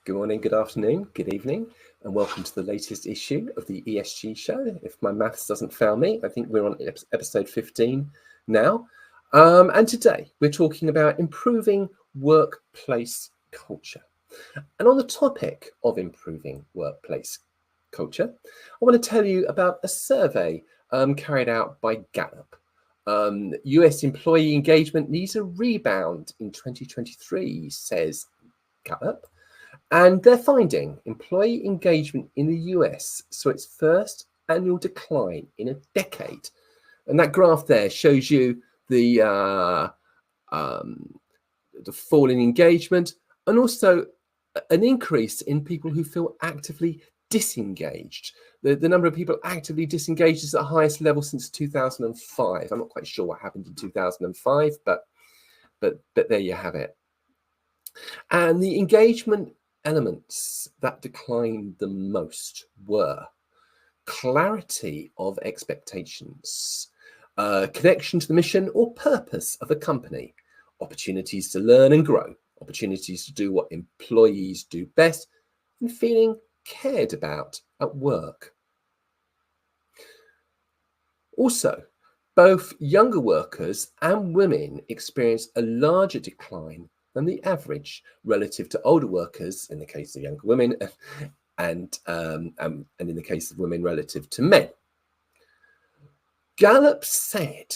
Good morning, good afternoon, good evening, and welcome to the latest issue of the ESG show. If my maths doesn't fail me, I think we're on episode 15 now. And today we're talking about improving workplace culture. And on the topic of improving workplace culture, I want to tell you about a survey carried out by Gallup. US employee engagement needs a rebound in 2023, says Gallup. And they're finding employee engagement in the US saw its first annual decline in a decade. And that graph there shows you the fall in engagement and also an increase in people who feel actively disengaged. The number of people actively disengaged is at the highest level since 2005. I'm not quite sure what happened in 2005, but there you have it. And the engagement elements that declined the most were clarity of expectations, connection to the mission or purpose of a company, opportunities to learn and grow, opportunities to do what employees do best, and feeling cared about at work. Also, both younger workers and women experience a larger decline than the average relative to older workers in the case of younger women and in the case of women relative to men. Gallup said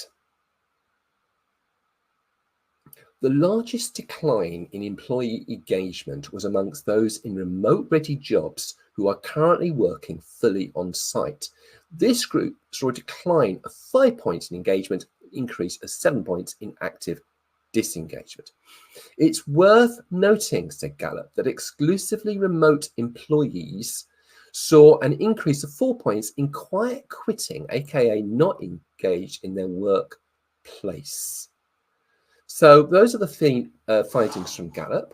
the largest decline in employee engagement was amongst those in remote-ready jobs who are currently working fully on site. This group saw a decline of 5 points in engagement, increase of 7 points in active disengagement. It's worth noting, said Gallup, that exclusively remote employees saw an increase of 4 points in quiet quitting, aka not engaged in their workplace. So those are the findings from Gallup.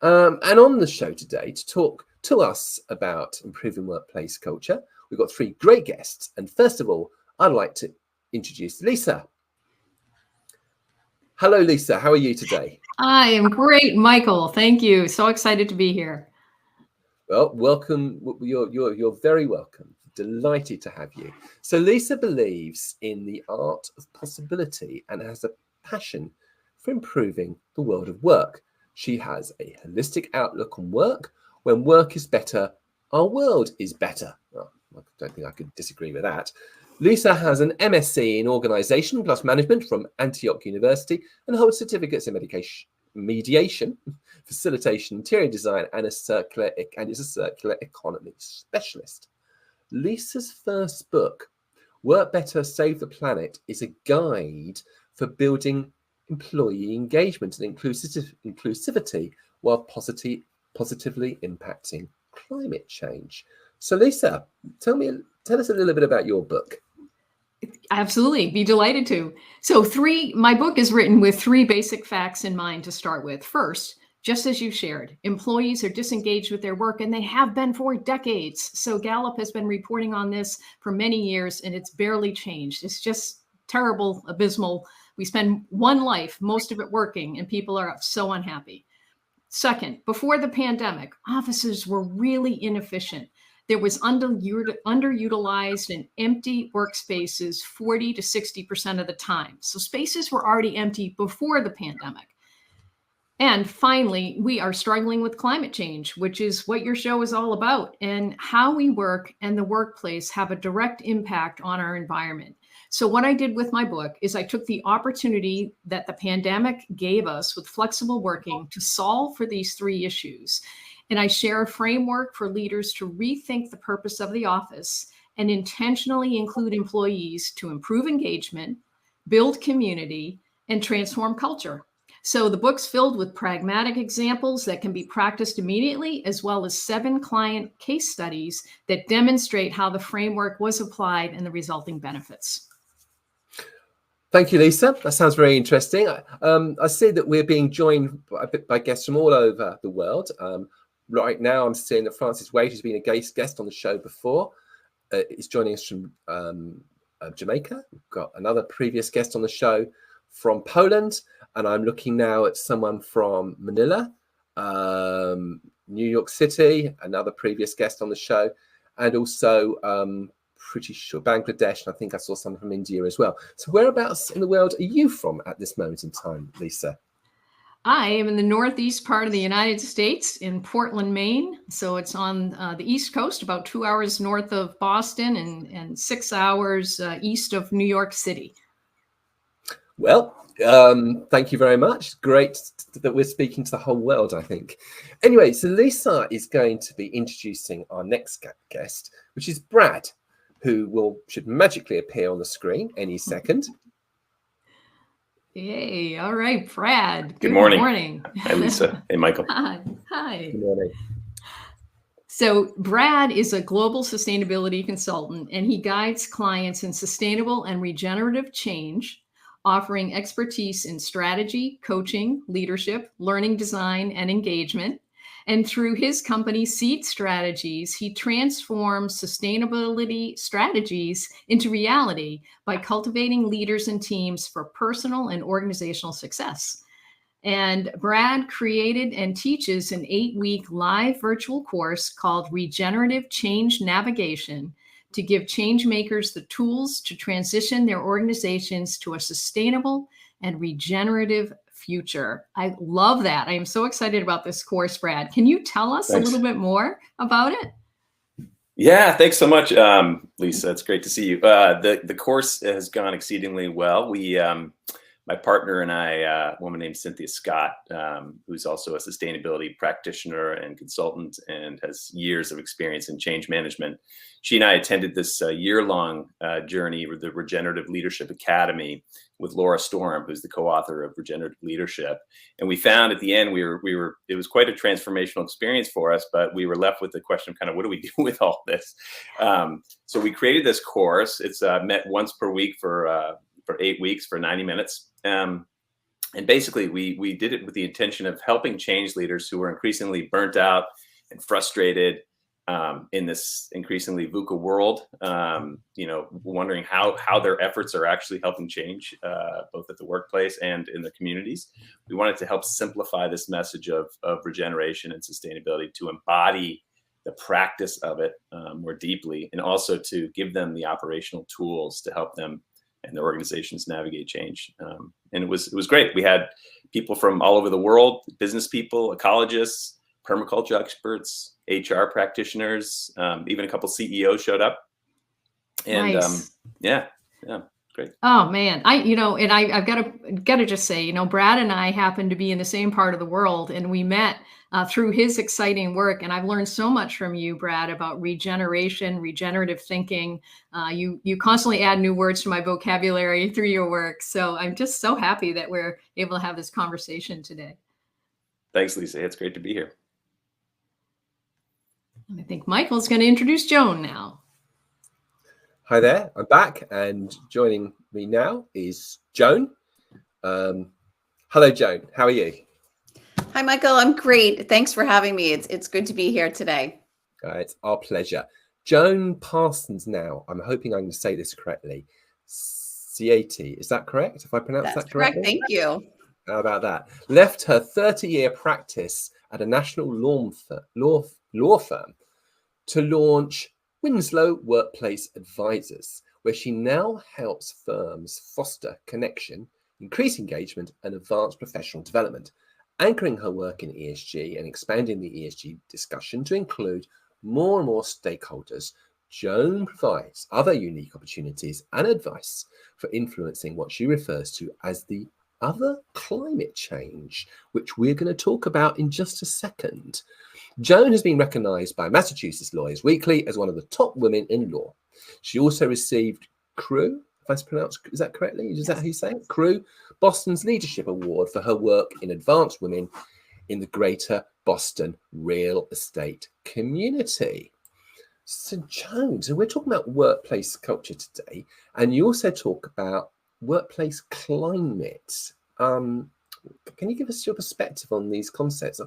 And on the show today to talk to us about improving workplace culture, we've got three great guests. And first of all, I'd like to introduce Lisa. Hello, Lisa. How are you today? I am great, Michael. Thank you. So excited to be here. Well, welcome. You're very welcome. Delighted to have you. So Lisa believes in the art of possibility and has a passion for improving the world of work. She has a holistic outlook on work. When work is better, our world is better. Well, I don't think I could disagree with that. Lisa has an MSc in Organisation plus Management from Antioch University and holds certificates in mediation, facilitation, interior design, and is a circular economy specialist. Lisa's first book, Work Better, Save the Planet, is a guide for building employee engagement and inclusivity while positively impacting climate change. So Lisa, tell us a little bit about your book. Absolutely, be delighted to. So my book is written with three basic facts in mind to start with. First, just as you shared, employees are disengaged with their work and they have been for decades. So Gallup has been reporting on this for many years and it's barely changed. It's just terrible, abysmal. We spend one life, most of it working, and people are so unhappy. Second, before the pandemic, offices were really inefficient. There was underutilized and empty workspaces 40 to 60% of the time. So spaces were already empty before the pandemic. And finally, we are struggling with climate change, which is what your show is all about. And how we work and the workplace have a direct impact on our environment. So what I did with my book is I took the opportunity that the pandemic gave us with flexible working to solve for these three issues. And I share a framework for leaders to rethink the purpose of the office and intentionally include employees to improve engagement, build community, and transform culture. So the book's filled with pragmatic examples that can be practiced immediately, as well as 7 client case studies that demonstrate how the framework was applied and the resulting benefits. Thank you, Lisa. That sounds very interesting. I see that we're being joined by guests from all over the world. Right now, I'm seeing that Francis Wade, who's been a guest on the show before, is joining us from Jamaica. We've got another previous guest on the show from Poland, and I'm looking now at someone from Manila, New York City, another previous guest on the show, and also pretty sure Bangladesh, and I think I saw some from India as well. So whereabouts in the world are you from at this moment in time, Lisa? I am in the northeast part of the United States in Portland, Maine. So it's on the East Coast, about 2 hours north of Boston and 6 hours east of New York City. Well, thank you very much. Great that we're speaking to the whole world, I think. Anyway, so Lisa is going to be introducing our next guest, which is Brad, who should magically appear on the screen any second. Yay. All right, Brad. Good morning. Hi, Lisa. Hey, Michael. Hi. Good morning. So Brad is a global sustainability consultant, and he guides clients in sustainable and regenerative change, offering expertise in strategy, coaching, leadership, learning design, and engagement. And through his company, Seed Strategies, he transforms sustainability strategies into reality by cultivating leaders and teams for personal and organizational success. And Brad created and teaches an 8-week live virtual course called Regenerative Change Navigation to give change makers the tools to transition their organizations to a sustainable and regenerative future. I love that. I am so excited about this course, Brad. Can you tell us a little bit more about it? Yeah, thanks so much, Lisa. It's great to see you. The course has gone exceedingly well. My partner and I, a woman named Cynthia Scott, who's also a sustainability practitioner and consultant and has years of experience in change management. She and I attended this year-long journey with the Regenerative Leadership Academy with Laura Storm, who's the co-author of Regenerative Leadership. And we found at the end, it was quite a transformational experience for us, but we were left with the question of kind of, what do we do with all this? So we created this course. It's met once per week for 8 weeks for 90 minutes. And basically we did it with the intention of helping change leaders who are increasingly burnt out and frustrated in this increasingly VUCA world, wondering how their efforts are actually helping change, both at the workplace and in the communities. We wanted to help simplify this message of regeneration and sustainability to embody the practice of it more deeply, and also to give them the operational tools to help them and their organizations navigate change. And it was great. We had people from all over the world, business people, ecologists, permaculture experts, HR practitioners, even a couple CEOs showed up. And nice. Yeah, great. Oh man, I've got to just say, Brad and I happen to be in the same part of the world, and we met through his exciting work. And I've learned so much from you, Brad, about regeneration, regenerative thinking. You constantly add new words to my vocabulary through your work. So I'm just so happy that we're able to have this conversation today. Thanks, Lisa. It's great to be here. And I think Michael's going to introduce Joan now. Hi there, I'm back, and joining me now is Joan. Hello, Joan. How are you? Hi, Michael. I'm great. Thanks for having me. It's good to be here today. It's our pleasure. Joan Parsons now, I'm hoping I'm going to say this correctly. Cieti, is that correct? If I pronounce that correctly? Correct. Thank you. How about that? Left her 30-year practice at a national law firm to launch Winslow Workplace Advisors, where she now helps firms foster connection, increase engagement, and advance professional development, anchoring her work in ESG and expanding the ESG discussion to include more and more stakeholders. Joan provides other unique opportunities and advice for influencing what she refers to as the other climate change, which we're going to talk about in just a second. Joan has been recognized by Massachusetts Lawyers Weekly as one of the top women in law. She also received CREW, if I pronounce, is that correctly? Is that how you say it? CREW, Boston's Leadership Award for her work in advanced women in the greater Boston real estate community. So Joan, so we're talking about workplace culture today, and you also talk about workplace climate. Can you give us your perspective on these concepts?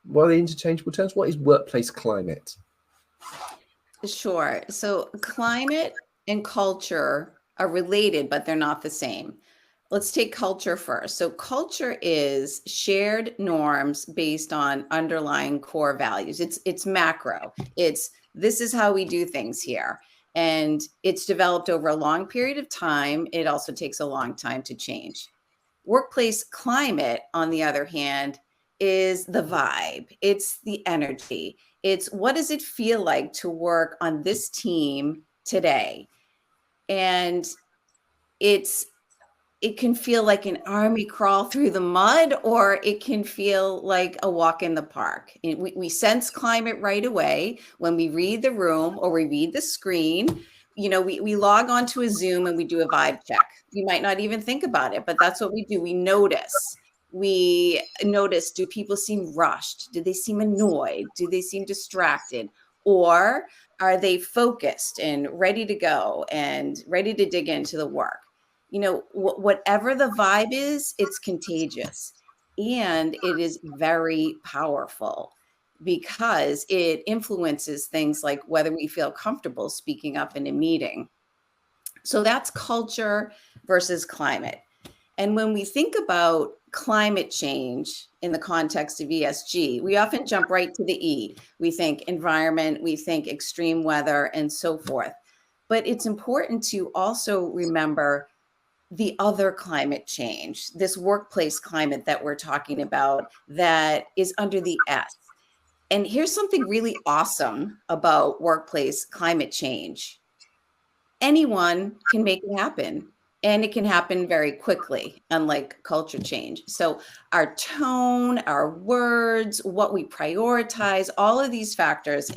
What are the interchangeable terms? What is workplace climate? Sure. So climate and culture are related, but they're not the same. let's take culture first. So culture is shared norms based on underlying core values. It's macro. This is how we do things here. And it's developed over a long period of time. It also takes a long time to change. Workplace climate, on the other hand, is the vibe. It's the energy. It's what does it feel like to work on this team today? And it can feel like an army crawl through the mud, or it can feel like a walk in the park. And we sense climate right away when we read the room or we read the screen. We log onto a Zoom and we do a vibe check. We might not even think about it, but that's what we do. We notice. Do people seem rushed? Do they seem annoyed? Do they seem distracted? Or are they focused and ready to go and ready to dig into the work? Whatever the vibe is, it's contagious, and it is very powerful because it influences things like whether we feel comfortable speaking up in a meeting. So that's culture versus climate. And when we think about climate change in the context of ESG, we often jump right to the E. We think environment, we think extreme weather, and so forth. But it's important to also remember the other climate change, this workplace climate that we're talking about, that is under the S. And here's something really awesome about workplace climate change. Anyone can make it happen, and it can happen very quickly, unlike culture change. So our tone, our words, what we prioritize, all of these factors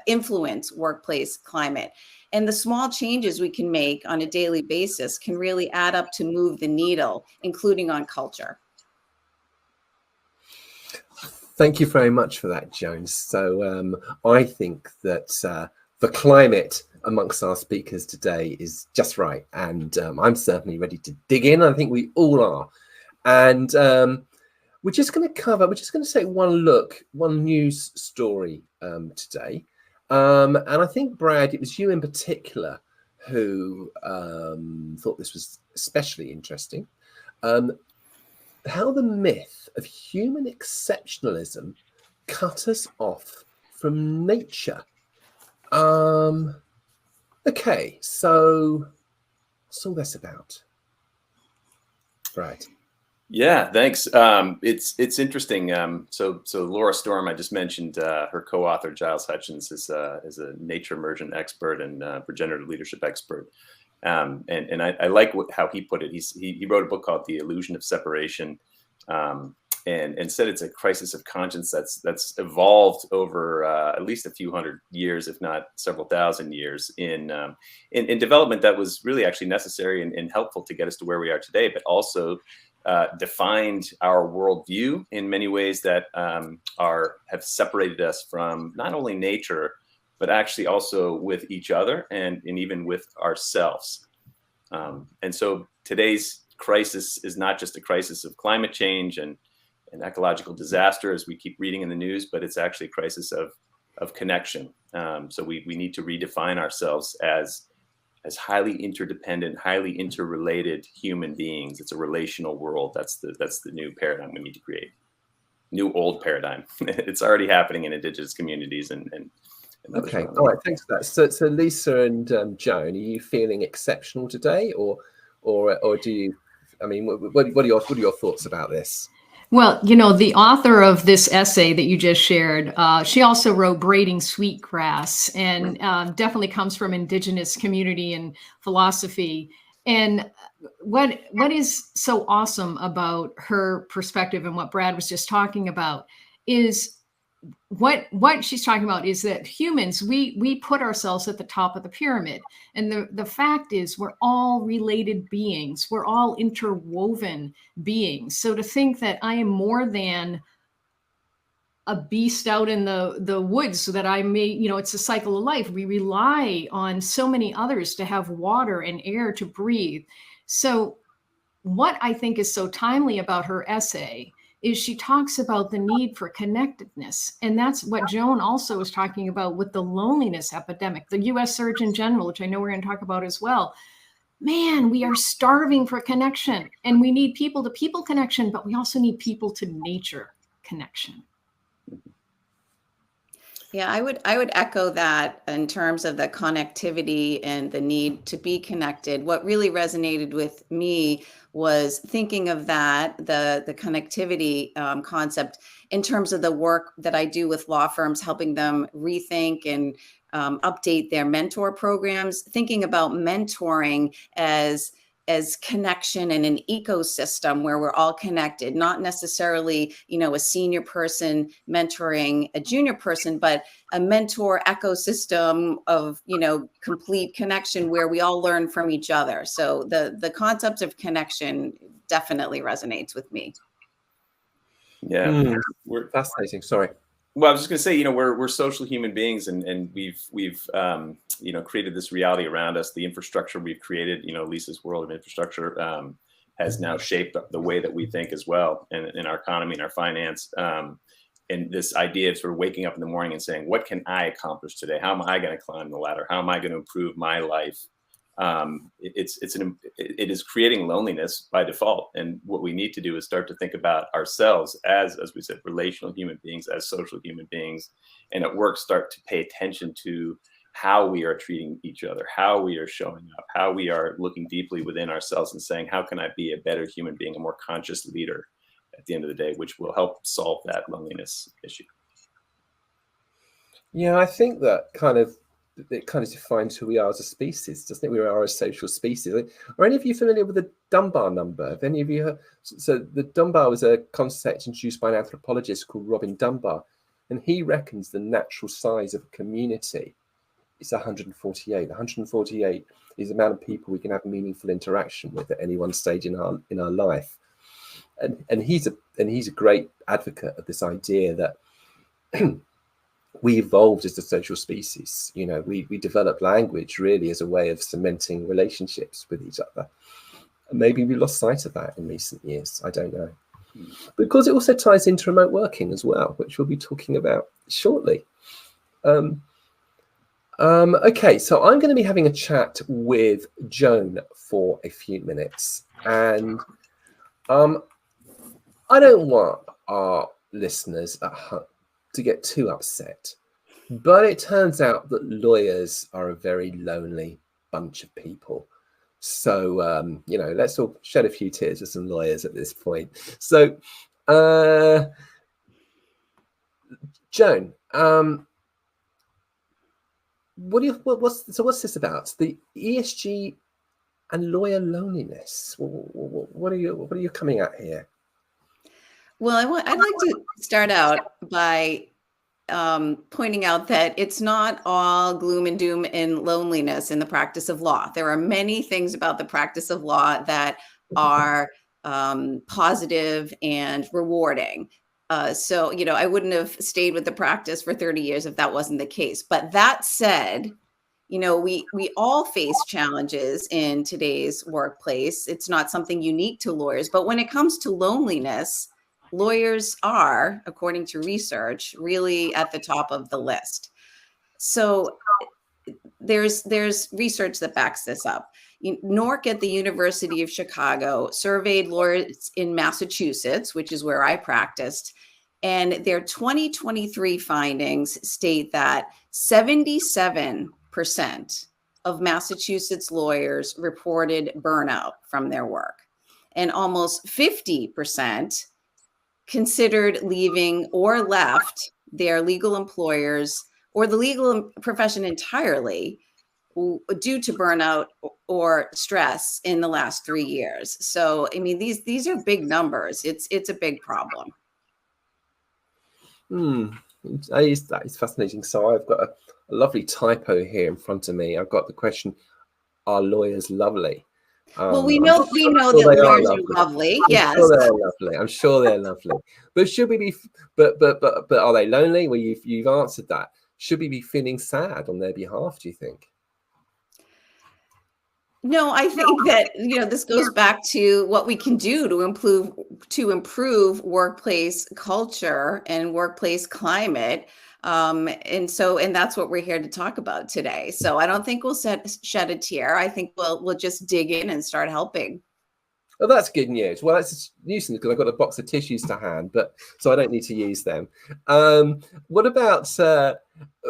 influence workplace climate. And the small changes we can make on a daily basis can really add up to move the needle, including on culture. Thank you very much for that, Joan. So I think that the climate amongst our speakers today is just right. And I'm certainly ready to dig in. I think we all are. And we're just going to take one news story today. And I think, Brad, it was you in particular who thought this was especially interesting. How the myth of human exceptionalism cut us off from nature. Okay, so what's all this about? Brad. Yeah, thanks. It's interesting. So Laura Storm, I just mentioned, her co-author Giles Hutchins is a nature emergent expert and regenerative leadership expert. And I like how he put it. He wrote a book called The Illusion of Separation, and said it's a crisis of conscience that's evolved over at least a few hundred years, if not several thousand years, in development that was really actually necessary and helpful to get us to where we are today, but also defined our worldview in many ways that have separated us from not only nature, but actually also with each other and even with ourselves. And so today's crisis is not just a crisis of climate change and ecological disaster, as we keep reading in the news, but it's actually a crisis of connection. So we need to redefine ourselves as highly interdependent, highly interrelated human beings. It's a relational world. That's the new paradigm we need to create. New old paradigm. It's already happening in Indigenous communities and okay. All right. Thanks for that. So Lisa and Joan, are you feeling exceptional today, or do you? I mean, what are your thoughts about this? Well, the author of this essay that you just shared, she also wrote Braiding Sweetgrass, and definitely comes from Indigenous community and philosophy. And what is so awesome about her perspective and what Brad was just talking about is what she's talking about is that humans, we put ourselves at the top of the pyramid. And the fact is we're all related beings. We're all interwoven beings. So to think that I am more than a beast out in the woods so that I may, it's a cycle of life. We rely on so many others to have water and air to breathe. So what I think is so timely about her essay is she talks about the need for connectedness. And that's what Joan also was talking about with the loneliness epidemic, the US Surgeon General, which I know we're going to talk about as well. man, we are starving for connection, and we need people to people connection, but we also need people to nature connection. Yeah, I would echo that in terms of the connectivity and the need to be connected. What really resonated with me was thinking of that, the connectivity concept in terms of the work that I do with law firms, helping them rethink and update their mentor programs, thinking about mentoring as connection and an ecosystem where we're all connected, not necessarily, a senior person mentoring a junior person, but a mentor ecosystem of, complete connection where we all learn from each other. So the concept of connection definitely resonates with me. Yeah. We're fascinating. Sorry. Well, I was just going to say, we're social human beings, and we've created this reality around us. The infrastructure we've created, Lisa's world of infrastructure, has now shaped the way that we think as well, in our economy and our finance. And this idea of sort of waking up in the morning and saying, what can I accomplish today? How am I going to climb the ladder? How am I going to improve my life? It is creating loneliness by default. And what we need to do is start to think about ourselves as we said, relational human beings, as social human beings, and at work start to pay attention to how we are treating each other, how we are showing up, how we are looking deeply within ourselves and saying, how can I be a better human being, a more conscious leader at the end of the day, which will help solve that loneliness issue. Yeah, I think that it kind of defines who we are as a species, doesn't it? We are a social species. Are any of you familiar with the Dunbar number? Have any of you heard? So the Dunbar was a concept introduced by an anthropologist called Robin Dunbar, and he reckons the natural size of a community is 148. 148 is the amount of people we can have meaningful interaction with at any one stage in our life. And he's a great advocate of this idea that we evolved as a social species. We developed language really as a way of cementing relationships with each other. And maybe we lost sight of that in recent years. I don't know. Because it also ties into remote working as well, which we'll be talking about shortly. Okay, so I'm going to be having a chat with Joan for a few minutes. And I don't want our listeners at home to get too upset, but it turns out that lawyers are a very lonely bunch of people. So, let's all shed a few tears for some lawyers at this point. So, Joan, what's this about? The ESG and lawyer loneliness. What are you coming at here? Well, I'd like to start out by pointing out that it's not all gloom and doom and loneliness in the practice of law. There are many things about the practice of law that are positive and rewarding. So, I wouldn't have stayed with the practice for 30 years if that wasn't the case. But that said, we all face challenges in today's workplace. It's not something unique to lawyers. But when it comes to loneliness, lawyers are, according to research, really at the top of the list. So there's research that backs this up. NORC at the University of Chicago surveyed lawyers in Massachusetts, which is where I practiced, and their 2023 findings state that 77% of Massachusetts lawyers reported burnout from their work, and almost 50% considered leaving or left their legal employers or the legal profession entirely due to burnout or stress in the last 3 years. So, these are big numbers. It's a big problem. That is fascinating. So I've got a lovely typo here in front of me. I've got the question, are lawyers lovely? Well, we know that lawyers are lovely. Yes, I'm sure they're lovely. But should we be? But are they lonely? Well, you've answered that. Should we be feeling sad on their behalf, do you think? No, I think that this goes back to what we can do to improve workplace culture and workplace climate. And that's what we're here to talk about today. So I don't think we'll shed a tear. I think we'll just dig in and start helping. Oh, that's good news. Well, that's useful because I've got a box of tissues to hand, but so I don't need to use them. What about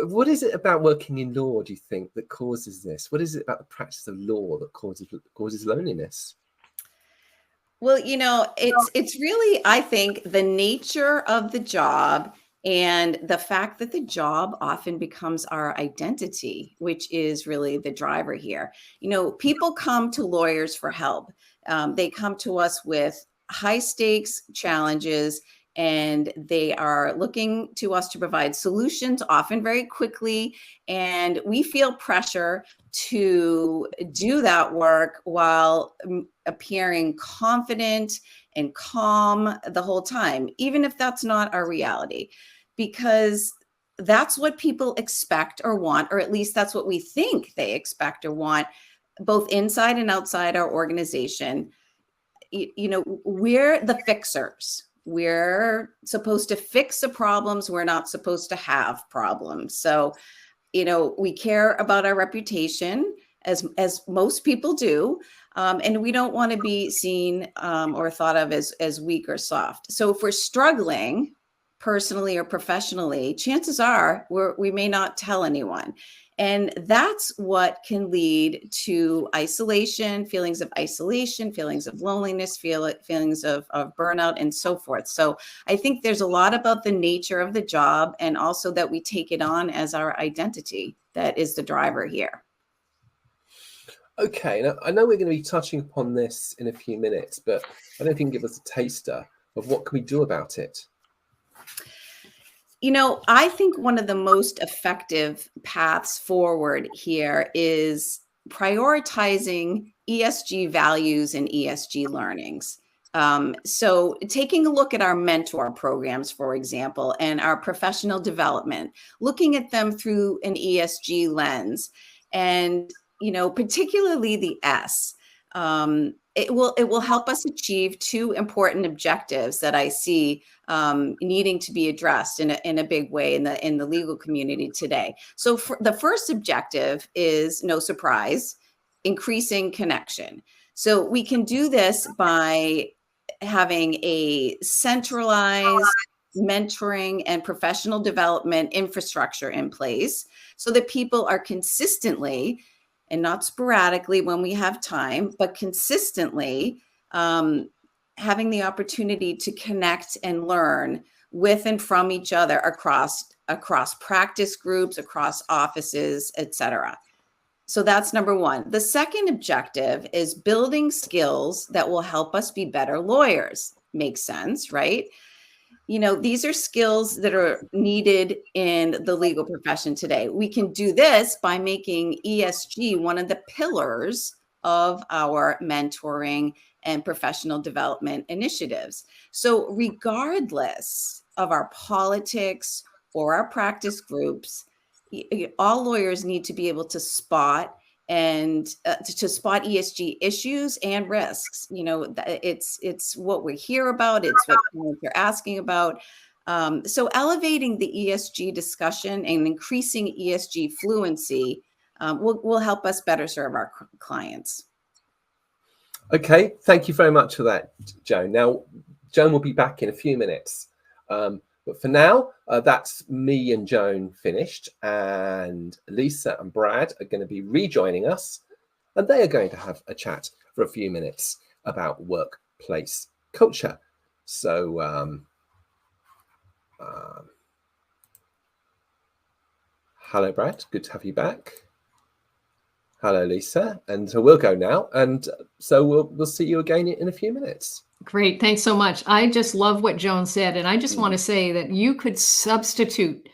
what is it about working in law, do you think, that causes this? What is it about the practice of law that causes loneliness? Well, it's really, I think, the nature of the job and the fact that the job often becomes our identity, which is really the driver here. People come to lawyers for help. They come to us with high stakes challenges, and they are looking to us to provide solutions, often very quickly. And we feel pressure to do that work while appearing confident and calm the whole time, even if that's not our reality, because that's what people expect or want, or at least that's what we think they expect or want, both inside and outside our organization. We're the fixers. We're supposed to fix the problems. We're not supposed to have problems. So, we care about our reputation, as most people do, and we don't want to be seen or thought of as weak or soft. So if we're struggling personally or professionally, chances are we may not tell anyone. And that's what can lead to isolation, feelings of loneliness, feelings of burnout, and so forth. So I think there's a lot about the nature of the job, and also that we take it on as our identity that is the driver here. Okay, now I know we're going to be touching upon this in a few minutes, but I don't know if you can give us a taster of what can we do about it. I think one of the most effective paths forward here is prioritizing ESG values and ESG learnings. So taking a look at our mentor programs, for example, and our professional development, looking at them through an ESG lens, and, particularly the S. It will help us achieve two important objectives that I see needing to be addressed in a big way in the legal community today. So the first objective is, no surprise, increasing connection. So we can do this by having a centralized mentoring and professional development infrastructure in place so that people are consistently, and not sporadically when we have time, but consistently having the opportunity to connect and learn with and from each other across practice groups, across offices, etc. So that's number one. The second objective is building skills that will help us be better lawyers. Makes sense, right? These are skills that are needed in the legal profession today. We can do this by making ESG one of the pillars of our mentoring and professional development initiatives. So regardless of our politics or our practice groups, all lawyers need to be able to spot to spot ESG issues and risks. It's what we hear about. It's what you're asking about. So elevating the ESG discussion and increasing ESG fluency will help us better serve our clients. Okay, thank you very much for that, Joan. Now, Joan will be back in a few minutes. But for now, that's me and Joan finished, and Lisa and Brad are going to be rejoining us, and they are going to have a chat for a few minutes about workplace culture. So, hello, Brad. Good to have you back. Hello, Lisa. And so we'll go now, and so we'll see you again in a few minutes. Great. Thanks so much. I just love what Joan said. And I just want to say that you could substitute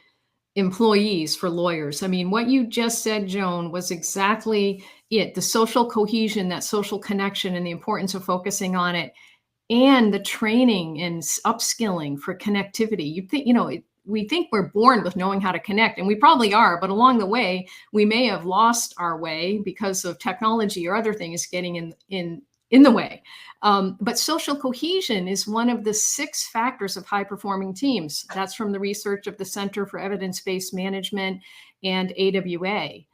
employees for lawyers. I mean, what you just said, Joan, was exactly it. The social cohesion, that social connection, and the importance of focusing on it, and the training and upskilling for connectivity. You think, we think we're born with knowing how to connect, and we probably are, but along the way, we may have lost our way because of technology or other things getting in in the way. But social cohesion is one of the 6 factors of high performing teams. That's from the research of the Center for Evidence-Based Management and AWA.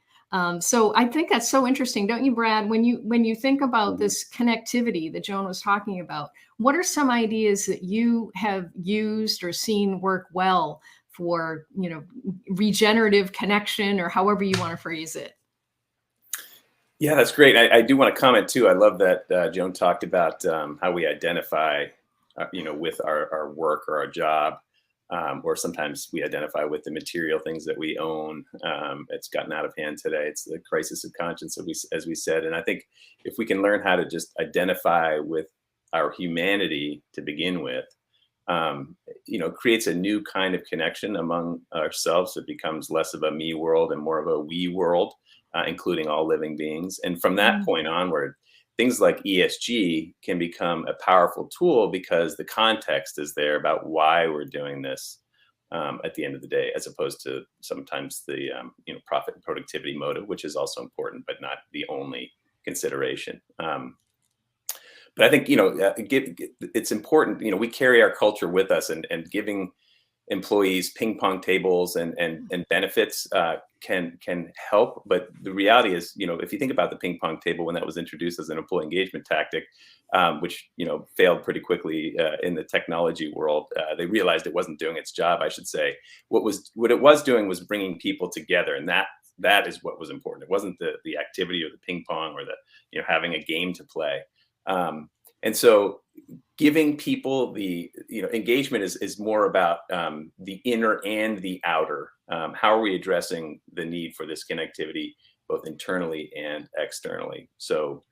So I think that's so interesting, don't you, Brad? When you think about this connectivity that Joan was talking about, what are some ideas that you have used or seen work well for, regenerative connection, or however you want to phrase it? Yeah, that's great. I do want to comment too. I love that Joan talked about how we identify, with our work or our job, or sometimes we identify with the material things that we own. It's gotten out of hand today. It's the crisis of conscience, as we said. And I think if we can learn how to just identify with our humanity to begin with, creates a new kind of connection among ourselves. It becomes less of a me world and more of a we world, including all living beings. And from that point onward, things like ESG can become a powerful tool because the context is there about why we're doing this at the end of the day, as opposed to sometimes the profit and productivity motive, which is also important, but not the only consideration. But I think, it's important, we carry our culture with us, and giving employees ping pong tables and benefits can help. But the reality is, if you think about the ping pong table when that was introduced as an employee engagement tactic, which, failed pretty quickly in the technology world, they realized it wasn't doing its job, I should say. What it was doing was bringing people together, and that is what was important. It wasn't the activity or the ping pong or the, having a game to play. And so giving people the, engagement is more about the inner and the outer. How are we addressing the need for this connectivity, both internally and externally? So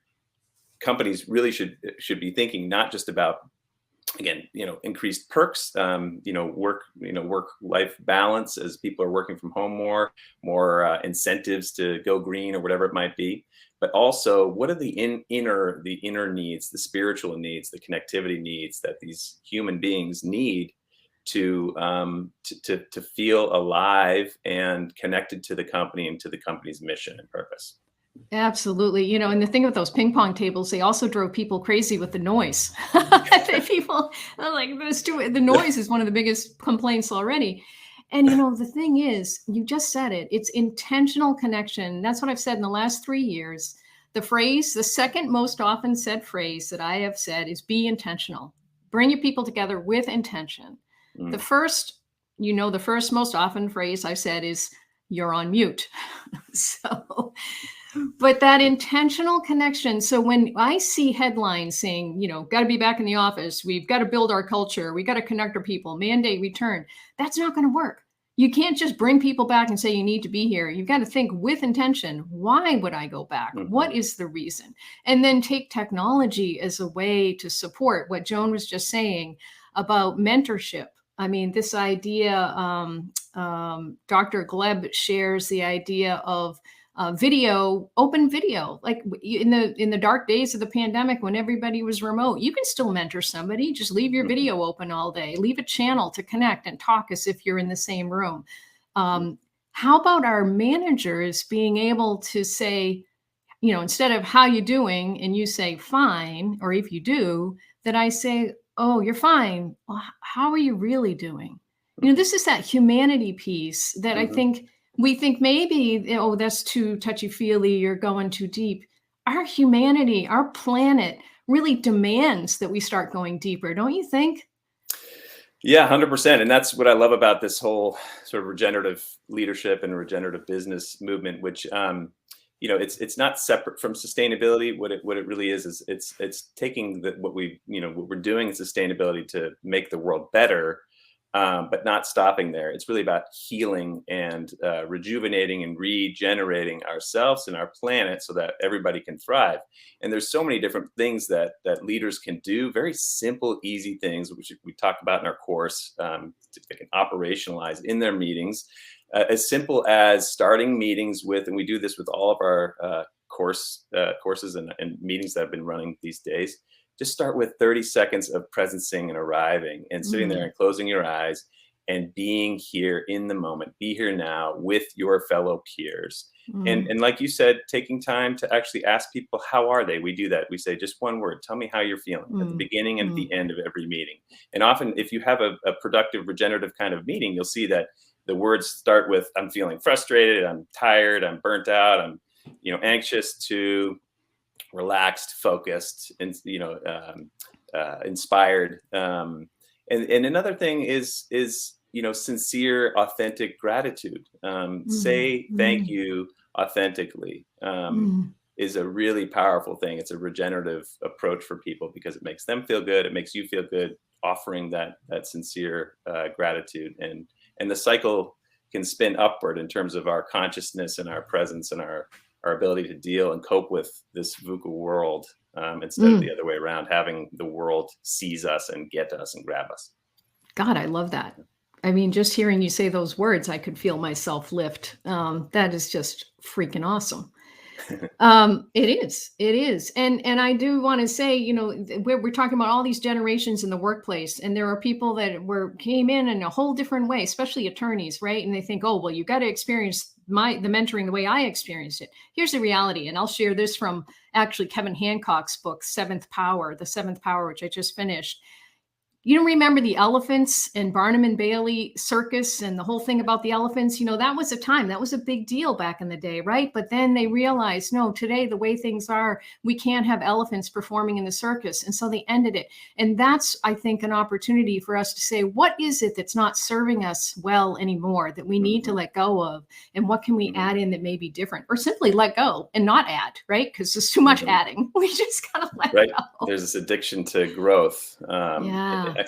companies really should be thinking not just about, again, increased perks, work-life balance as people are working from home more incentives to go green or whatever it might be. But also, what are the inner needs, the spiritual needs, the connectivity needs that these human beings need to feel alive and connected to the company and to the company's mission and purpose? Absolutely. And the thing with those ping pong tables, they also drove people crazy with the noise. People are like, the noise is one of the biggest complaints already. And, the thing is, you just said it, it's intentional connection. That's what I've said in the last 3 years. The second most often said phrase that I have said is be intentional. Bring your people together with intention. The first most often phrase I've said is you're on mute. But that intentional connection. So when I see headlines saying, got to be back in the office, we've got to build our culture, we got to connect our people, mandate return, that's not going to work. You can't just bring people back and say you need to be here. You've got to think with intention. Why would I go back? What is the reason? And then take technology as a way to support what Joan was just saying about mentorship. I mean, this idea, Dr. Gleb shares the idea of open video, like in the dark days of the pandemic when everybody was remote. You can still mentor somebody. Just leave your video open all day. Leave a channel to connect and talk as if you're in the same room. How about our managers being able to say, instead of how you doing, and you say fine, or if you do, that I say, oh, you're fine. Well, how are you really doing? This is that humanity piece that I think we think maybe, that's too touchy-feely, you're going too deep. Our humanity, our planet really demands that we start going deeper, don't you think? Yeah, 100%. And that's what I love about this whole sort of regenerative leadership and regenerative business movement, which, it's not separate from sustainability. What it really is it's taking what we're doing in sustainability to make the world better, but not stopping there. It's really about healing and rejuvenating and regenerating ourselves and our planet so that everybody can thrive. And there's so many different things that leaders can do, very simple, easy things, which we talk about in our course, they can operationalize in their meetings, as simple as starting meetings with, and we do this with all of our courses and meetings that have been running these days. Just start with 30 seconds of presencing and arriving and sitting there and closing your eyes and being here in the moment, be here now with your fellow peers. Mm. And like you said, taking time to actually ask people, how are they? We do that. We say just one word, tell me how you're feeling at the beginning and at the end of every meeting. And often if you have a productive, regenerative kind of meeting, you'll see that the words start with, I'm feeling frustrated, I'm tired, I'm burnt out, I'm anxious, to relaxed, focused, and inspired. And another thing is sincere, authentic gratitude. Say thank you authentically. Is a really powerful thing. It's a regenerative approach for people because it makes them feel good. It makes you feel good, offering that sincere gratitude, and the cycle can spin upward in terms of our consciousness and our presence and our ability to deal and cope with this VUCA world, instead of the other way around, having the world seize us and get us and grab us. God, I love that. I mean, just hearing you say those words, I could feel myself lift. That is just freaking awesome. It is. And I do want to say, we're talking about all these generations in the workplace, and there are people that came in a whole different way, especially attorneys, right? And they think, oh, well, you got to experience the mentoring the way I experienced it. Here's the reality. And I'll share this from actually Kevin Hancock's book, The Seventh Power, which I just finished. You don't remember the elephants and Barnum and Bailey circus and the whole thing about the elephants? That was that was a big deal back in the day, right? But then they realized, no, today, the way things are, we can't have elephants performing in the circus. And so they ended it. And that's, I think, an opportunity for us to say, what is it that's not serving us well anymore that we need to let go of? And what can we add in that may be different? Or simply let go and not add, right? Because there's too much adding. We just got to let go. There's this addiction to growth.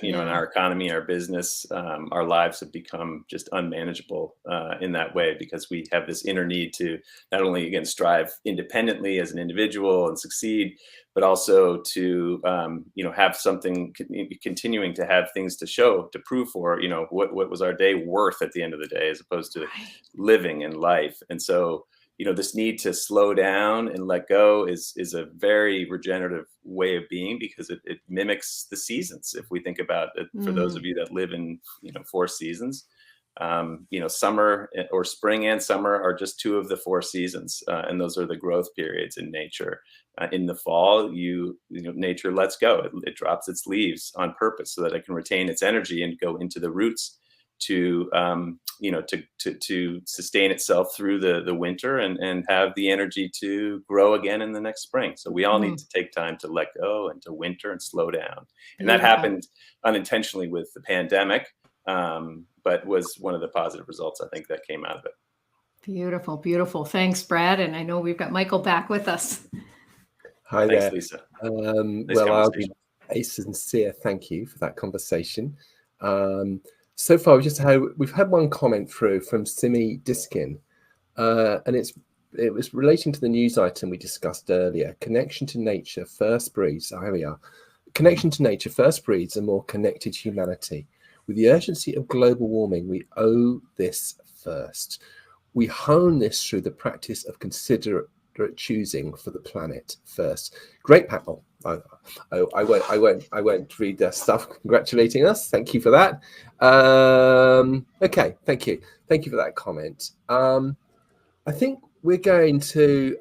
In our economy, our business, our lives have become just unmanageable in that way, because we have this inner need to not only, again, strive independently as an individual and succeed, but also to, have something, continuing to have things to show, to prove for, what was our day worth at the end of the day, as opposed to living in life. And so, this need to slow down and let go is a very regenerative way of being, because it mimics the seasons. If we think about it, for those of you that live in, 4 seasons, summer or spring and summer are just 2 of the 4 seasons. And those are the growth periods in nature. In the fall, nature lets go. It drops its leaves on purpose so that it can retain its energy and go into the roots to sustain itself through the winter and have the energy to grow again in the next spring. So we all need to take time to let go and to winter and slow down. And that happened unintentionally with the pandemic, but was one of the positive results, I think, that came out of it. Beautiful, beautiful. Thanks, Brad. And I know we've got Michael back with us. Hi. Thanks, there, Lisa. I'll be a sincere thank you for that conversation. So far, we've had one comment through from Simi Diskin, and it was relating to the news item we discussed earlier. Connection to nature first breeds. Oh, here we are. Connection to nature first breeds a more connected humanity. With the urgency of global warming, we owe this first. We hone this through the practice of considerate choosing for the planet first. Great panel. I won't read the stuff congratulating us. Thank you for that. Okay, thank you for that comment. I think we're going to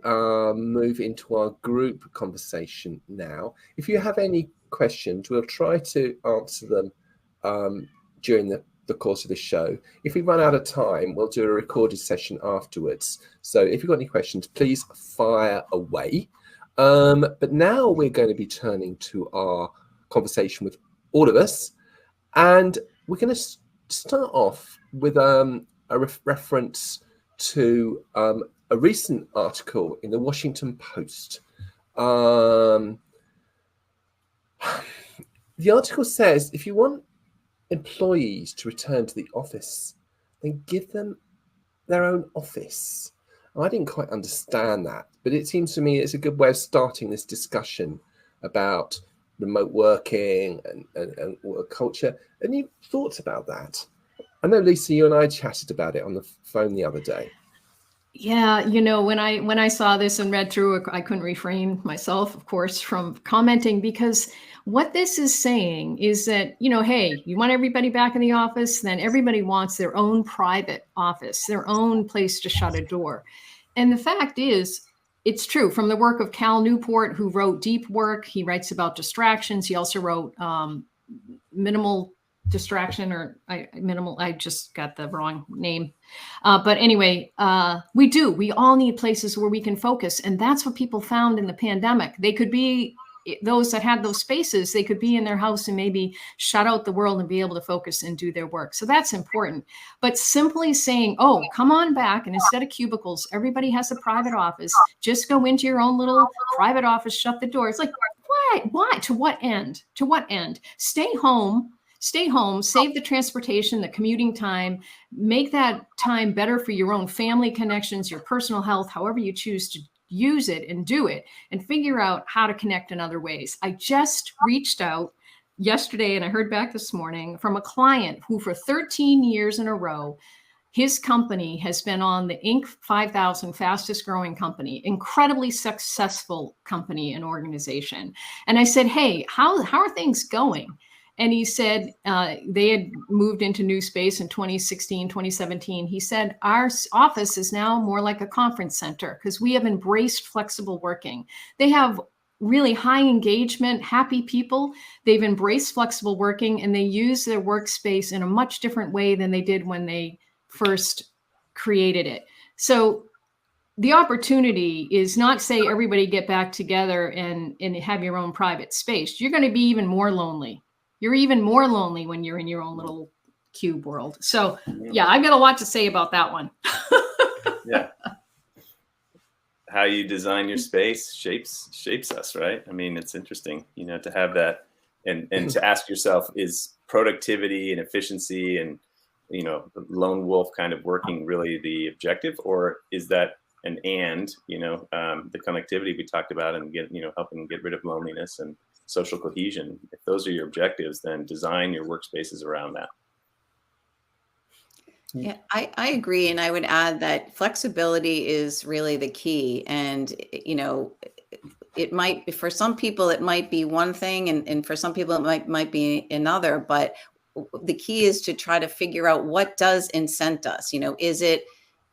move into our group conversation now. If you have any questions, we'll try to answer them during the course of the show. If we run out of time, we'll do a recorded session afterwards. So if you've got any questions, please fire away. But now we're going to be turning to our conversation with all of us. And we're going to start off with a reference to a recent article in the Washington Post. The article says, if you want employees to return to the office, then give them their own office. I didn't quite understand that, but it seems to me it's a good way of starting this discussion about remote working and work culture. Any thoughts about that? I know, Lisa, you and I chatted about it on the phone the other day. Yeah, when I saw this and read through it, I couldn't refrain myself, of course, from commenting, because what this is saying is that, hey, you want everybody back in the office, then everybody wants their own private office, their own place to shut a door. And the fact is, it's true. From the work of Cal Newport, who wrote Deep Work, he writes about distractions. He also wrote Minimal Distraction, or I just got the wrong name. But anyway, we all need places where we can focus. And that's what people found in the pandemic. They could be, those that had those spaces, they could be in their house and maybe shut out the world and be able to focus and do their work. So that's important. But simply saying, oh, come on back, and instead of cubicles, everybody has a private office, just go into your own little private office, shut the door. It's like, why? To what end? To what end? Stay home, save the transportation, the commuting time, make that time better for your own family connections, your personal health, however you choose to use it, and do it, and figure out how to connect in other ways. I just reached out yesterday, and I heard back this morning from a client who for 13 years in a row, his company has been on the Inc. 5000 fastest growing company, incredibly successful company and organization. And I said, hey, how are things going? And he said they had moved into new space in 2016, 2017. He said, our office is now more like a conference center because we have embraced flexible working. They have really high engagement, happy people. They've embraced flexible working, and they use their workspace in a much different way than they did when they first created it. So the opportunity is not say everybody get back together and have your own private space. You're going to be even more lonely. You're even more lonely when you're in your own little cube world. So yeah, I've got a lot to say about that one. Yeah. How you design your space shapes us, right? I mean, it's interesting, to have that and to ask yourself, is productivity and efficiency and, lone wolf kind of working really the objective, or is that the connectivity we talked about and helping get rid of loneliness and social cohesion? If those are your objectives, then design your workspaces around that. Yeah, I agree. And I would add that flexibility is really the key. And, it might, for some people, it might be one thing, and for some people, it might be another. But the key is to try to figure out what does incent us.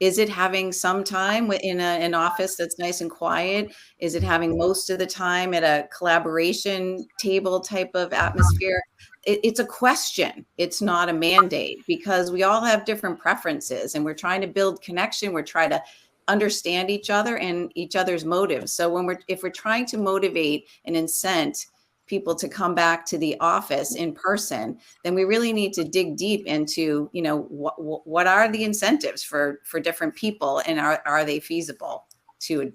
Is it having some time in an office that's nice and quiet? Is it having most of the time at a collaboration table type of atmosphere? It's a question. It's not a mandate, because we all have different preferences, and we're trying to build connection. We're trying to understand each other and each other's motives. So if we're trying to motivate and incent people to come back to the office in person, then we really need to dig deep into, what are the incentives for different people, and are they feasible to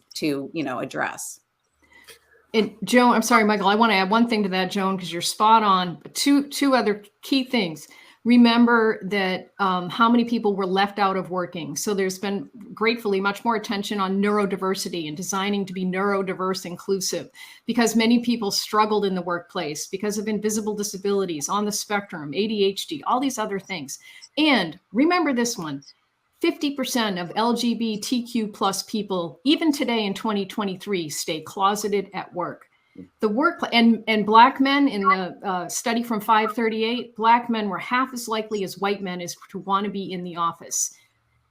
address? And Joan, I'm sorry, Michael, I want to add one thing to that, Joan, because you're spot on. Two other key things. Remember that how many people were left out of working. So there's been gratefully much more attention on neurodiversity and designing to be neurodiverse inclusive, because many people struggled in the workplace because of invisible disabilities, on the spectrum, ADHD, all these other things. And remember this one, 50% of LGBTQ plus people, even today in 2023, stay closeted at work. The work and Black men, in the study from 538, Black men were half as likely as white men as to want to be in the office.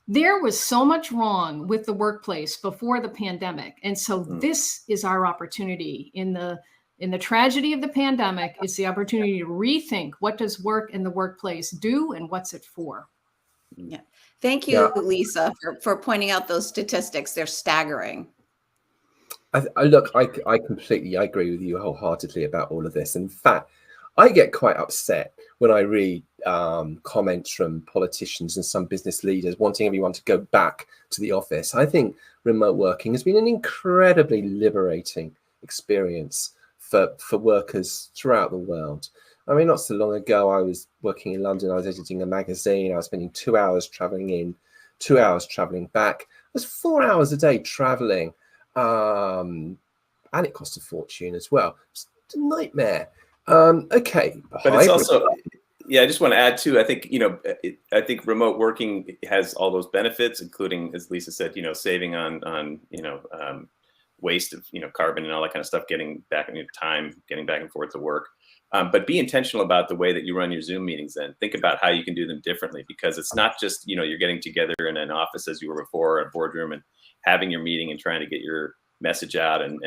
There was so much wrong with the workplace before the pandemic. And so this is our opportunity in the tragedy of the pandemic. It's the opportunity to rethink, what does work in the workplace do and what's it for? Yeah. Thank you, Lisa, for pointing out those statistics. They're staggering. I completely agree with you wholeheartedly about all of this. In fact, I get quite upset when I read comments from politicians and some business leaders wanting everyone to go back to the office. I think remote working has been an incredibly liberating experience for workers throughout the world. I mean, not so long ago, I was working in London. I was editing a magazine. I was spending 2 hours traveling in, 2 hours traveling back. It was 4 hours a day traveling. And it cost a fortune as well. It's a nightmare. Okay, but it's also Yeah, I just want to add too. I think I think remote working has all those benefits, including, as Lisa said, saving on waste of carbon and all that kind of stuff, getting back in time, getting back and forth to work. But be intentional about the way that you run your Zoom meetings. Then think about how you can do them differently, because it's not just you're getting together in an office as you were before, a boardroom, and having your meeting and trying to get your message out and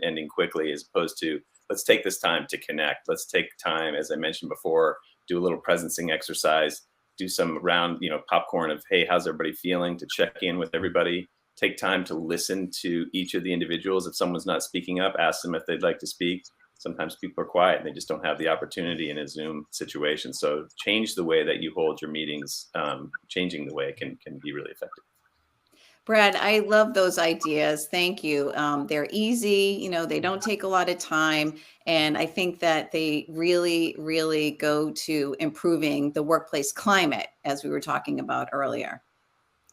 ending quickly, as opposed to, let's take this time to connect. Let's take time, as I mentioned before, do a little presencing exercise, do some round, popcorn of, hey, how's everybody feeling, to check in with everybody. Take time to listen to each of the individuals. If someone's not speaking up, ask them if they'd like to speak. Sometimes people are quiet and they just don't have the opportunity in a Zoom situation. So change the way that you hold your meetings. Changing the way can be really effective. Brad, I love those ideas. Thank you. They're easy, they don't take a lot of time. And I think that they really, really go to improving the workplace climate, as we were talking about earlier.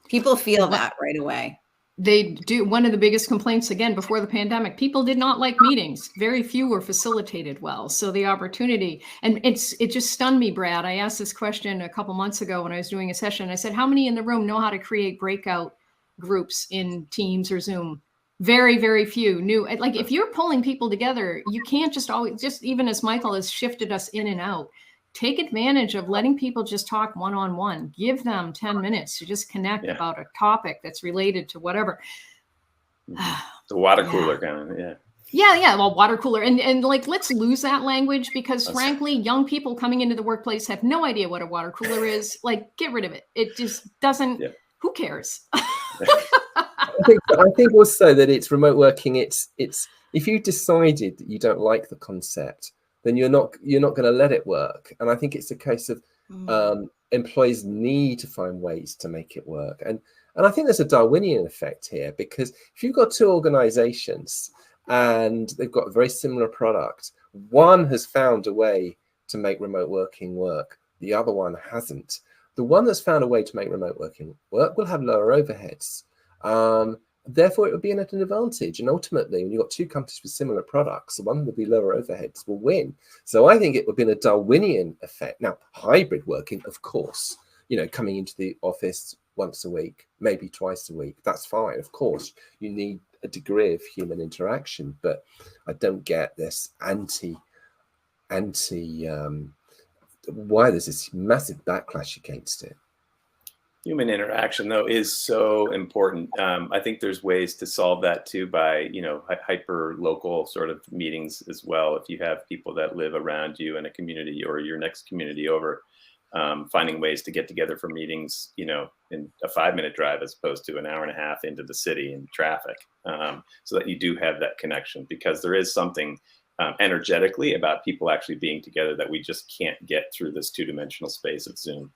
People feel that right away. They do. One of the biggest complaints, again, before the pandemic, people did not like meetings. Very few were facilitated well. So the opportunity, and it just stunned me, Brad. I asked this question a couple months ago when I was doing a session. I said, how many in the room know how to create breakout groups in Teams or Zoom? Very, very few knew. Like, if you're pulling people together, you can't just always, just even as Michael has shifted us in and out, take advantage of letting people just talk one-on-one. Give them 10 minutes to just connect about a topic that's related to whatever. The water cooler kind of, Yeah. Well, water cooler. And like, let's lose that language, because frankly, young people coming into the workplace have no idea what a water cooler is. Like, get rid of it. It just doesn't, who cares? I think also that it's remote working. It's if you decided that you don't like the concept, then you're not going to let it work. And I think it's a case of employees need to find ways to make it work. And I think there's a Darwinian effect here, because if you've got two organizations and they've got a very similar product, one has found a way to make remote working work, the other one hasn't. The one that's found a way to make remote working work will have lower overheads. Therefore, it would be an advantage. And ultimately, when you've got two companies with similar products, the one with the lower overheads will win. So I think it would be a Darwinian effect. Now, hybrid working, of course, coming into the office once a week, maybe twice a week, that's fine. Of course, you need a degree of human interaction, but I don't get this why there's this massive backlash against it. Human interaction, though, is so important. I think there's ways to solve that too by, hyper local sort of meetings as well. If you have people that live around you in a community or your next community over, finding ways to get together for meetings, in a 5-minute drive as opposed to an hour and a half into the city in traffic, so that you do have that connection, because there is something energetically about people actually being together that we just can't get through this two-dimensional space of Zoom.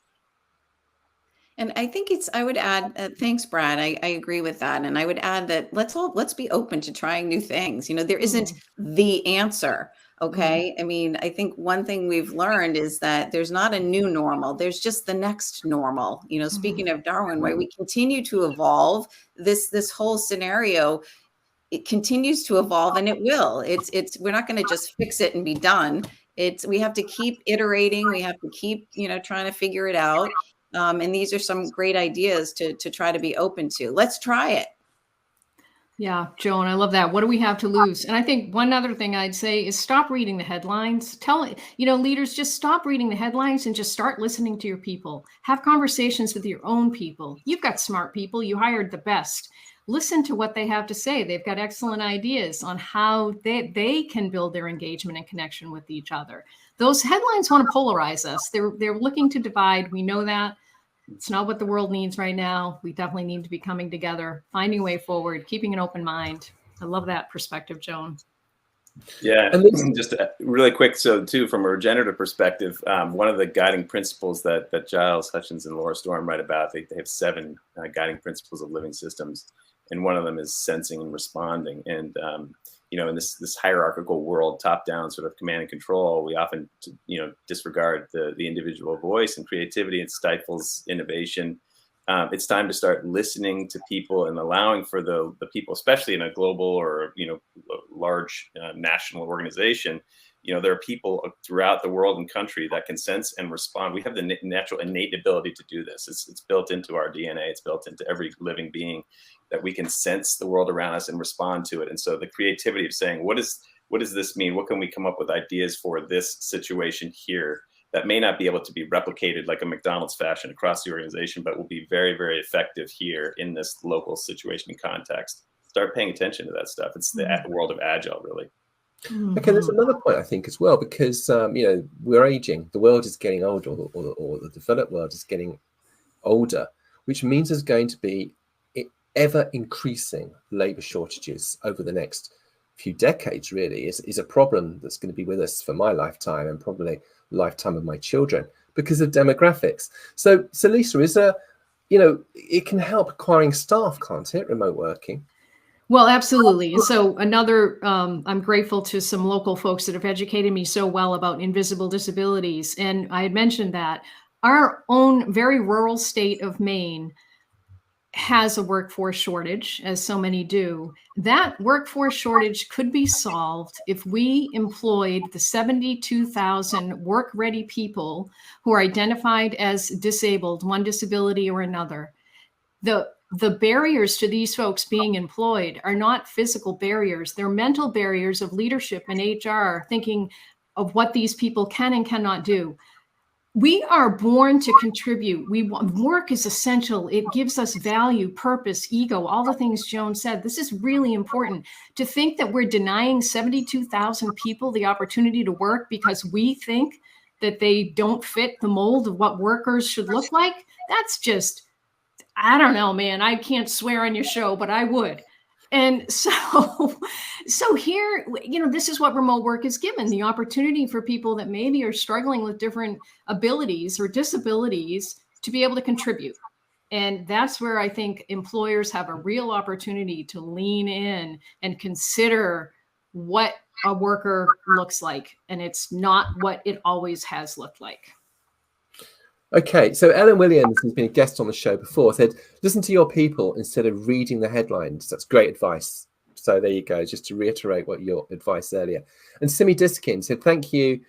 And I think I would add, thanks, Brad. I agree with that. And I would add that let's be open to trying new things. There isn't the answer. Okay. I mean, I think one thing we've learned is that there's not a new normal. There's just the next normal. Speaking of Darwin, right? We continue to evolve. This whole scenario, it continues to evolve, and it will. We're not going to just fix it and be done. We have to keep iterating. We have to keep, trying to figure it out. And these are some great ideas to try to be open to. Let's try it. Yeah, Joan, I love that. What do we have to lose? And I think one other thing I'd say is stop reading the headlines. Leaders, just stop reading the headlines and just start listening to your people. Have conversations with your own people. You've got smart people. You hired the best. Listen to what they have to say. They've got excellent ideas on how they can build their engagement and connection with each other. Those headlines want to polarize us. They're looking to divide. We know that. It's not what the world needs right now. We definitely need to be coming together, finding a way forward, keeping an open mind. I love that perspective, Joan. Yeah, just really quick. So too, from a regenerative perspective, one of the guiding principles that Giles Hutchins and Laura Storm write about, they have 7 guiding principles of living systems. And one of them is sensing and responding. And, in this hierarchical world, top down sort of command and control, we often, disregard the individual voice and creativity. It stifles innovation. It's time to start listening to people and allowing for the people, especially in a global or, large national organization, there are people throughout the world and country that can sense and respond. We have the natural innate ability to do this. It's built into our DNA. It's built into every living being, that we can sense the world around us and respond to it. And so the creativity of saying, what does this mean? What can we come up with ideas for this situation here that may not be able to be replicated like a McDonald's fashion across the organization, but will be very, very effective here in this local situation and context. Start paying attention to that stuff. It's the world of agile, really. Okay, there's another point I think as well, because we're aging. The world is getting older, or the developed world is getting older, which means there's going to be ever increasing labor shortages over the next few decades. Really is a problem that's going to be with us for my lifetime and probably the lifetime of my children because of demographics. So Lisa, is it can help acquiring staff, can't it, remote working? Well, absolutely. And so another, I'm grateful to some local folks that have educated me so well about invisible disabilities. And I had mentioned that our own very rural state of Maine has a workforce shortage, as so many do. That workforce shortage could be solved if we employed the 72,000 work-ready people who are identified as disabled, one disability or another. The barriers to these folks being employed are not physical barriers. They're mental barriers of leadership and HR, thinking of what these people can and cannot do. We are born to contribute. Work is essential. It gives us value, purpose, ego, all the things Joan said. This is really important. To think that we're denying 72,000 people the opportunity to work because we think that they don't fit the mold of what workers should look like, that's just, I don't know, man. I can't swear on your show, but I would. And so here, this is what remote work is given, the opportunity for people that maybe are struggling with different abilities or disabilities to be able to contribute. And that's where I think employers have a real opportunity to lean in and consider what a worker looks like. And it's not what it always has looked like. Okay, so Ellen Williams, who's been a guest on the show before, said, listen to your people instead of reading the headlines. That's great advice. So there you go, just to reiterate what your advice earlier. And Simi Diskin said, thank you.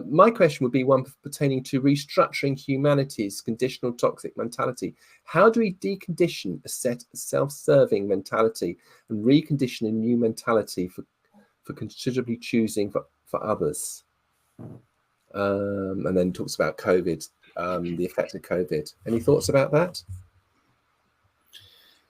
My question would be one pertaining to restructuring humanity's conditional toxic mentality. How do we decondition a set of self-serving mentality and recondition a new mentality for considerably choosing for others? And then talks about COVID. The effect of COVID. Any thoughts about that?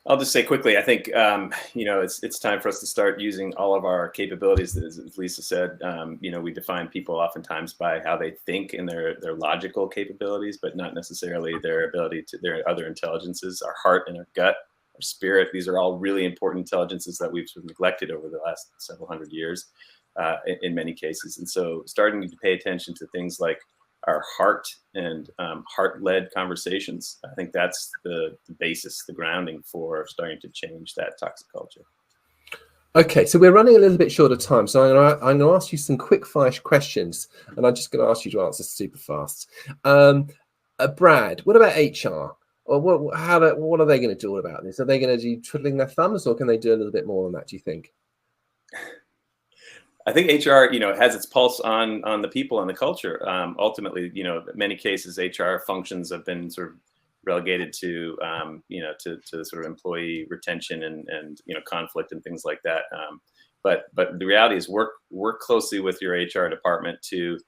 I'll just say quickly, I think, it's time for us to start using all of our capabilities. As Lisa said, we define people oftentimes by how they think and their logical capabilities, but not necessarily their ability to their other intelligences, our heart and our gut, our spirit. These are all really important intelligences that we've sort of neglected over the last several hundred years in many cases. And so starting to pay attention to things like our heart and heart-led conversations. I think that's the basis, the grounding for starting to change that toxic culture. Okay, so we're running a little bit short of time, so I'm going to ask you some quick-fire questions, and I'm just going to ask you to answer super fast. Brad, what about HR? Or what are they going to do all about this? Are they going to do twiddling their thumbs, or can they do a little bit more than that, do you think? I think HR, has its pulse on the people and the culture. Ultimately, in many cases, HR functions have been sort of relegated to, to sort of employee retention and conflict and things like that. But the reality is, work closely with your HR department to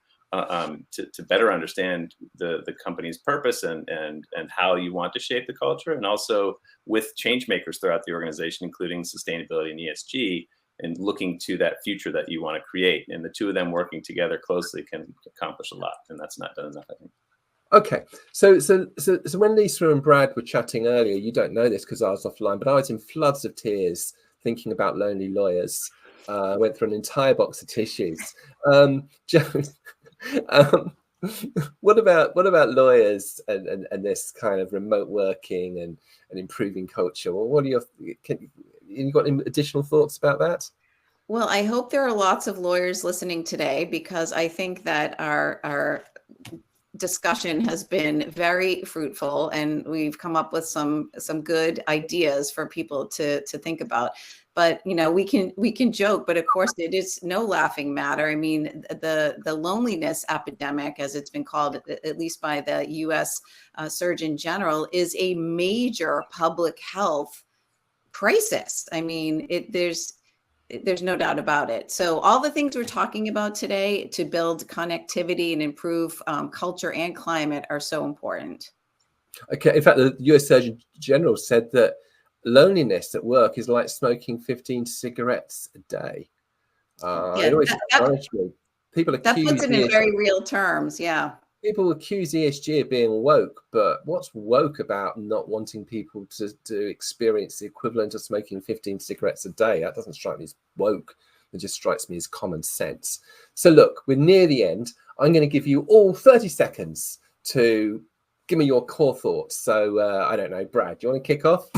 better understand the company's purpose and how you want to shape the culture, and also with change makers throughout the organization, including sustainability and ESG. And looking to that future that you want to create, and the two of them working together closely can accomplish a lot, and that's not done enough, I think. Okay, so when Lisa and Brad were chatting earlier, you don't know this because I was offline, but I was in floods of tears thinking about lonely lawyers. I went through an entire box of tissues. Joan, what about lawyers and this kind of remote working and improving culture? Well, what are you got any additional thoughts about that? Well, I hope there are lots of lawyers listening today, because I think that our discussion has been very fruitful, and we've come up with some good ideas for people to think about. But we can joke, but of course it is no laughing matter. I mean, the loneliness epidemic, as it's been called, at least by the U.S. Surgeon General, is a major public health crisis. I mean, there's no doubt about it. So all the things we're talking about today to build connectivity and improve culture and climate are so important. Okay. In fact, the US Surgeon General said that loneliness at work is like smoking 15 cigarettes a day. It always astonished me. People that puts it in very real terms. Yeah. People accuse ESG of being woke, but what's woke about not wanting people to experience the equivalent of smoking 15 cigarettes a day? That doesn't strike me as woke. It just strikes me as common sense. So look, we're near the end. I'm going to give you all 30 seconds to give me your core thoughts. So I don't know, Brad, do you want to kick off?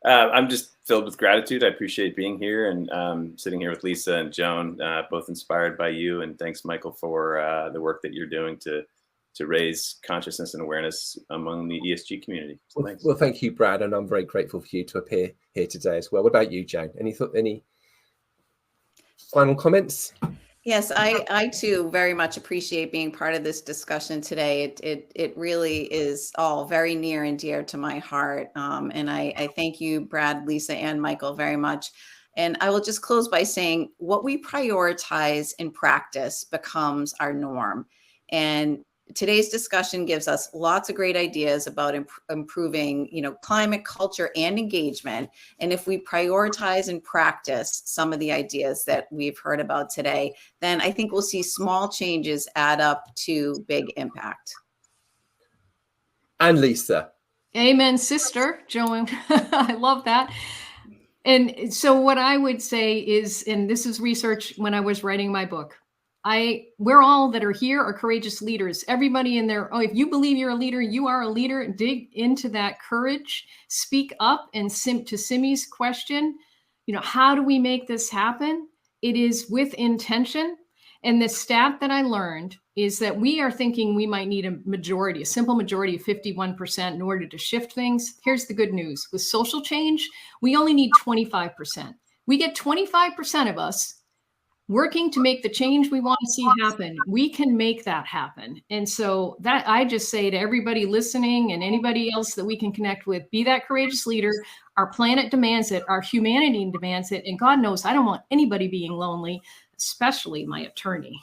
I'm just filled with gratitude. I appreciate being here and sitting here with Lisa and Joan, both inspired by you. And thanks, Michael, for the work that you're doing to raise consciousness and awareness among the ESG community. So thanks. Well, thank you, Brad, and I'm very grateful for you to appear here today as well. What about you, Joan? Any final comments? Yes, I too very much appreciate being part of this discussion today. It really is all very near and dear to my heart. And I thank you, Brad, Lisa, and Michael very much. And I will just close by saying what we prioritize in practice becomes our norm. And today's discussion gives us lots of great ideas about improving, climate, culture, and engagement. And if we prioritize and practice some of the ideas that we've heard about today, then I think we'll see small changes add up to big impact. And Lisa. Amen, sister, Joan. I love that. And so what I would say is, and this is research when I was writing my book, we're all that are here are courageous leaders. Everybody in there. Oh, if you believe you're a leader, you are a leader. Dig into that courage, speak up. And to Simi's question, how do we make this happen? It is with intention. And the stat that I learned is that we are thinking we might need a simple majority of 51% in order to shift things. Here's the good news. With social change, we only need 25%. We get 25% of us working to make the change we want to see happen. We can make that happen. And so that I just say to everybody listening and anybody else that we can connect with, be that courageous leader. Our planet demands it. Our humanity demands it. And God knows I don't want anybody being lonely, especially my attorney.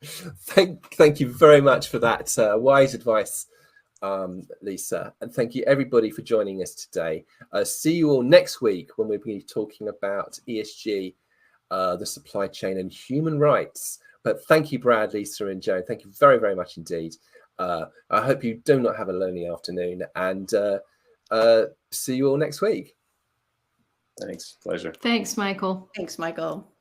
Thank you very much for that wise advice, Lisa. And thank you everybody for joining us today. See you all next week when we'll be talking about ESG, the supply chain and human rights. But thank you, Brad, Lisa, and Joan. Thank you very, very much indeed. I hope you do not have a lonely afternoon, and see you all next week. Thanks. Pleasure. Thanks, Michael. Thanks, Michael.